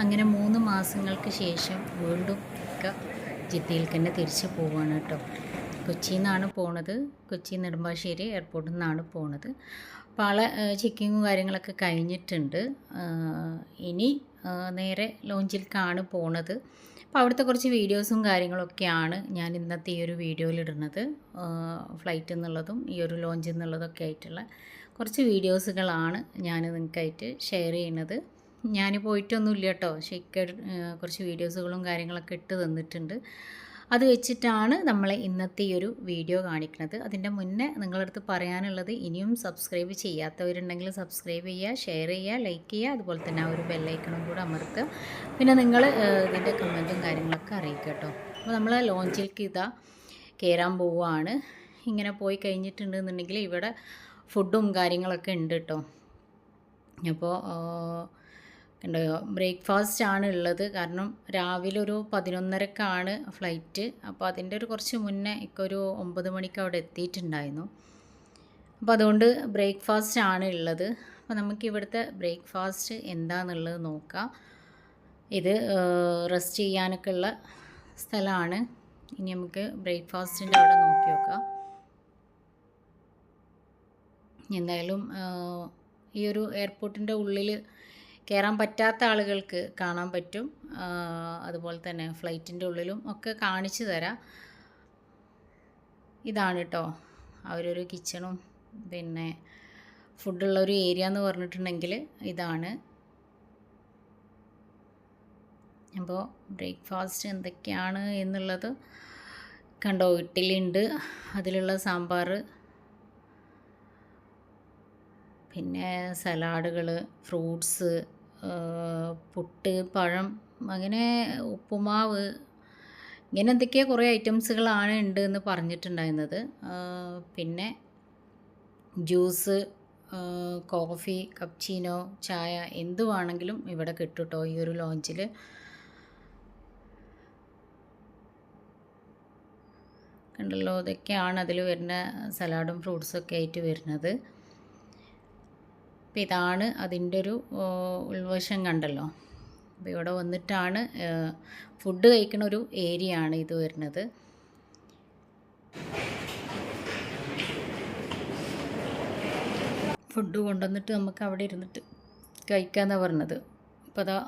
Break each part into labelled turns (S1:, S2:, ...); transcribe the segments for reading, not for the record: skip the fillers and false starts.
S1: അങ്ങനെ 3 മാസങ്ങൾക്ക് ശേഷം വീണ്ടും ഇക്ക ജിദ്ദയിലേക്ക് തന്നെ തിരിച്ച് പോവുകയാണ് കേട്ടോ. കൊച്ചിയിൽ നിന്നാണ് പോണത്. കൊച്ചി നെടുമ്പാശ്ശേരി എയർപോർട്ടിൽ നിന്നാണ് പോണത്. അപ്പോൾ ആളെ ചെക്കിങ്ങും കാര്യങ്ങളൊക്കെ കഴിഞ്ഞിട്ടുണ്ട്. ഇനി നേരെ ലോഞ്ചിലേക്കാണ് പോണത്. അപ്പോൾ അവിടുത്തെ കുറച്ച് വീഡിയോസും കാര്യങ്ങളൊക്കെയാണ് ഞാൻ ഇന്നത്തെ ഈ ഒരു വീഡിയോയിലിടുന്നത്. ഫ്ലൈറ്റ് എന്നുള്ളതും ഈ ഒരു ലോഞ്ച് എന്നുള്ളതൊക്കെ ആയിട്ടുള്ള കുറച്ച് വീഡിയോസുകളാണ് ഞാൻ നിങ്ങൾക്കായിട്ട് ഷെയർ ചെയ്യുന്നത്. ഞാൻ പോയിട്ടൊന്നുമില്ല കേട്ടോ, പക്ഷേ കുറച്ച് വീഡിയോസുകളും കാര്യങ്ങളൊക്കെ ഇട്ട് തന്നിട്ടുണ്ട്. അത് വെച്ചിട്ടാണ് നമ്മളെ ഇന്നത്തെ ഈ ഒരു വീഡിയോ കാണിക്കുന്നത്. അതിൻ്റെ മുന്നേ നിങ്ങളുടെ അടുത്ത് പറയാനുള്ളത്, ഇനിയും സബ്സ്ക്രൈബ് ചെയ്യാത്തവരുണ്ടെങ്കിൽ സബ്സ്ക്രൈബ് ചെയ്യുക, ഷെയർ ചെയ്യുക, ലൈക്ക് ചെയ്യുക, അതുപോലെ തന്നെ ആ ഒരു ബെല്ലൈക്കണും കൂടെ അമർത്തുക. പിന്നെ നിങ്ങൾ ഇതിൻ്റെ കമൻറ്റും കാര്യങ്ങളൊക്കെ അറിയിക്കുക കേട്ടോ. അപ്പോൾ നമ്മൾ ലോഞ്ചിലേക്ക് കയറാൻ പോവുകയാണ്. ഇങ്ങനെ പോയി കഴിഞ്ഞിട്ടുണ്ടെന്നുണ്ടെങ്കിൽ ഇവിടെ ഫുഡും കാര്യങ്ങളൊക്കെ ഉണ്ട് കേട്ടോ. അപ്പോൾ കണ്ടോ, ബ്രേക്ക്ഫാസ്റ്റ് ആണ് ഉള്ളത്. കാരണം രാവിലെ ഒരു 11:30ക്കാണ് ഫ്ലൈറ്റ്. അപ്പോൾ അതിൻ്റെ ഒരു കുറച്ച് മുന്നേ ഒരു 9 മണിക്ക് അവിടെ എത്തിയിട്ടുണ്ടായിരുന്നു. അപ്പോൾ അതുകൊണ്ട് ബ്രേക്ക്ഫാസ്റ്റ് ആണ് ഉള്ളത്. അപ്പോൾ നമുക്ക് ഇവിടുത്തെ ബ്രേക്ക്ഫാസ്റ്റ് എന്താണെന്നുള്ളത് നോക്കാം. ഇത് റെസ്റ്റ് ചെയ്യാനൊക്കെ ഉള്ള സ്ഥലമാണ്. ഇനി നമുക്ക് ബ്രേക്ക്ഫാസ്റ്റിൻ്റെ അവിടെ നോക്കി നോക്കാം. എന്തായാലും ഈ ഒരു എയർപോർട്ടിൻ്റെ ഉള്ളിൽ കയറാൻ പറ്റാത്ത ആളുകൾക്ക് കാണാൻ പറ്റും. അതുപോലെ തന്നെ ഫ്ലൈറ്റിൻ്റെ ഉള്ളിലും ഒക്കെ കാണിച്ചു തരാം. ഇതാണ് കേട്ടോ അവരൊരു കിച്ചണും പിന്നെ ഫുഡുള്ളൊരു ഏരിയ എന്ന് പറഞ്ഞിട്ടുണ്ടെങ്കിൽ ഇതാണ്. അപ്പോൾ ബ്രേക്ക്ഫാസ്റ്റ് എന്തൊക്കെയാണ് എന്നുള്ളത് കണ്ടോ. ഇഡ്ഡലി ഉണ്ട്, അതിലുള്ള സാമ്പാർ, പിന്നെ സലാഡുകൾ, ഫ്രൂട്ട്സ്, പുട്ട്, പഴം, അങ്ങനെ ഉപ്പുമാവ്, ഇങ്ങനെ എന്തൊക്കെയോ കുറേ ഐറ്റംസുകളാണ് ഉണ്ട് എന്ന് പറഞ്ഞിട്ടുണ്ടായിരുന്നത്. പിന്നെ ജ്യൂസ്, കോഫി, കപ്ചീനോ, ചായ എന്ത് വേണമെങ്കിലും ഇവിടെ കിട്ടും കേട്ടോ ഈ ഒരു ലോഞ്ചിൽ. കണ്ടല്ലോ, ഇതൊക്കെയാണ് അതിൽ വരുന്ന സലാഡും ഫ്രൂട്ട്സൊക്കെ ആയിട്ട് വരുന്നത്. അപ്പോൾ ഇതാണ് അതിൻ്റെ ഒരു ഉൾവശം കണ്ടല്ലോ. അപ്പോൾ ഇവിടെ വന്നിട്ടാണ് ഫുഡ് കഴിക്കുന്ന ഒരു ഏരിയ ആണ് ഇത് വരുന്നത്. ഫുഡ് കൊണ്ടുവന്നിട്ട് നമുക്ക് അവിടെ ഇരുന്നിട്ട് കഴിക്കാമെന്നാണ് പറഞ്ഞത്. അപ്പോൾ അതാ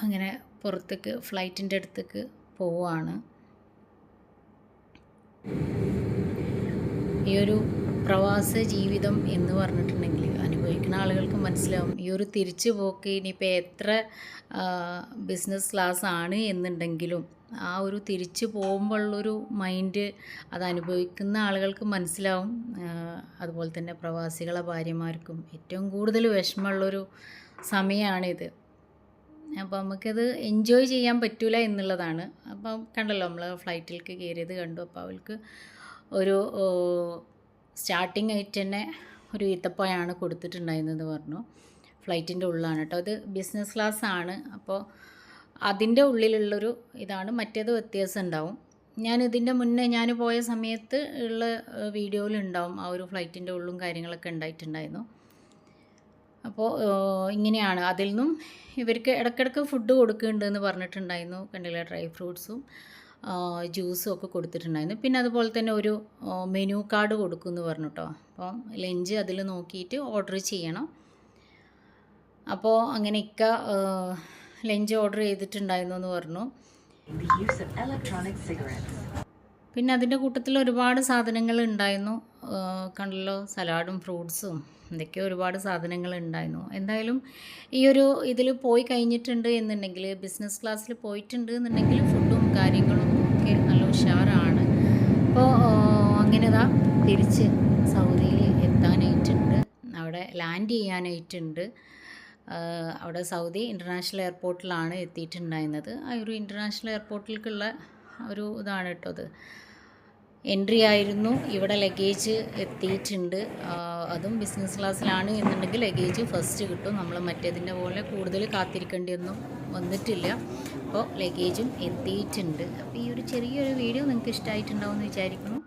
S1: അങ്ങനെ പുറത്തേക്ക് ഫ്ലൈറ്റിൻ്റെ അടുത്തേക്ക് പോവുകയാണ്. ഈ ഒരു പ്രവാസ ജീവിതം എന്ന് പറഞ്ഞിട്ടുണ്ടെങ്കിൽ അനുഭവിക്കുന്ന ആളുകൾക്ക് മനസ്സിലാവും. ഈ ഒരു തിരിച്ചു പോക്ക് ഇനിയിപ്പോൾ എത്ര ബിസിനസ് ക്ലാസ് ആണ് എന്നുണ്ടെങ്കിലും ആ ഒരു തിരിച്ചു പോകുമ്പോഴുള്ളൊരു മൈൻഡ് അത് അനുഭവിക്കുന്ന ആളുകൾക്ക് മനസ്സിലാവും. അതുപോലെ തന്നെ പ്രവാസികളെ ഭാര്യമാർക്കും ഏറ്റവും കൂടുതൽ വിഷമമുള്ളൊരു സമയമാണിത്. അപ്പോൾ നമുക്കത് എൻജോയ് ചെയ്യാൻ പറ്റില്ല എന്നുള്ളതാണ്. അപ്പം കണ്ടല്ലോ, നമ്മൾ ഫ്ലൈറ്റിലേക്ക് കയറിയത് കണ്ടു. അപ്പോൾ അവൾക്ക് ഒരു സ്റ്റാർട്ടിങ് ആയിട്ട് തന്നെ ഒരു ഈത്തപ്പഴമാണ് കൊടുത്തിട്ടുണ്ടായിരുന്നത് പറഞ്ഞു. ഫ്ലൈറ്റിൻ്റെ ഉള്ളിലാണ് കേട്ടോ, ഇത് ബിസിനസ് ക്ലാസ് ആണ്. അപ്പോൾ അതിൻ്റെ ഉള്ളിലുള്ളൊരു ഇതാണ്, മറ്റേത് വ്യത്യാസം ഉണ്ടാവും. ഇതിൻ്റെ മുന്നേ ഞാൻ പോയ സമയത്ത് ഉള്ള വീഡിയോയിലുണ്ടാവും ആ ഒരു ഫ്ലൈറ്റിൻ്റെ ഉള്ളും കാര്യങ്ങളൊക്കെ ഉണ്ടായിട്ടുണ്ടായിരുന്നു. അപ്പോൾ ഇങ്ങനെയാണ്. അതിൽ നിന്നും ഇവർക്ക് ഇടയ്ക്കിടയ്ക്ക് ഫുഡ് കൊടുക്കുന്നുണ്ടെന്ന് പറഞ്ഞിട്ടുണ്ടായിരുന്നു. കണ്ടില്ല, ഡ്രൈ ഫ്രൂട്ട്സും ജ്യൂസും ഒക്കെ കൊടുത്തിട്ടുണ്ടായിരുന്നു. പിന്നെ അതുപോലെ തന്നെ ഒരു മെനു കാർഡ് കൊടുക്കുമെന്ന് പറഞ്ഞു കേട്ടോ. അപ്പോൾ ലഞ്ച് അതിൽ നോക്കിയിട്ട് ഓർഡർ ചെയ്യണം. അപ്പോൾ അങ്ങനെ ഇക്ക ലഞ്ച് ഓർഡർ ചെയ്തിട്ടുണ്ടായിരുന്നു എന്ന് പറഞ്ഞു. പിന്നെ അതിൻ്റെ കൂട്ടത്തിൽ ഒരുപാട് സാധനങ്ങൾ ഉണ്ടായിരുന്നു. കണ്ടല്ലോ, സലാഡും ഫ്രൂട്ട്സും എന്തൊക്കെയോ ഒരുപാട് സാധനങ്ങൾ ഉണ്ടായിരുന്നു. എന്തായാലും ഈ ഒരു ഇതിൽ പോയി കഴിഞ്ഞിട്ടുണ്ട് എന്നുണ്ടെങ്കിൽ, ബിസിനസ് ക്ലാസ്സിൽ പോയിട്ടുണ്ട് എന്നുണ്ടെങ്കിൽ ഫുഡും കാര്യങ്ങളും ഒക്കെ നല്ല ഉഷാറാണ്. അപ്പോൾ അങ്ങനെ തിരിച്ച് സൗദിയിൽ എത്താനായിട്ടുണ്ട്, അവിടെ ലാൻഡ് ചെയ്യാനായിട്ടുണ്ട്. അവിടെ സൗദി ഇൻ്റർനാഷണൽ എയർപോർട്ടിലാണ് എത്തിയിട്ടുണ്ടായിരുന്നത്. ആ ഒരു ഇൻ്റർനാഷണൽ എയർപോർട്ടിലേക്കുള്ള ഒരു ഇതാണ് കേട്ടോ അത്. എൻട്രി ആയിരുന്നു. ഇവിടെ ലഗേജ് എത്തിയിട്ടുണ്ട്. അതും ബിസിനസ് ക്ലാസ്സിലാണ് എന്നുണ്ടെങ്കിൽ ലഗേജ് ഫസ്റ്റ് കിട്ടും. നമ്മൾ മറ്റേതിൻ്റെ പോലെ കൂടുതൽ കാത്തിരിക്കേണ്ടിയൊന്നും വന്നിട്ടില്ല. അപ്പോൾ ലഗേജും എത്തിയിട്ടുണ്ട്. അപ്പോൾ ഈ ഒരു ചെറിയൊരു വീഡിയോ നിങ്ങൾക്ക് ഇഷ്ടമായിട്ടുണ്ടാവുമെന്ന് വിചാരിക്കുന്നു.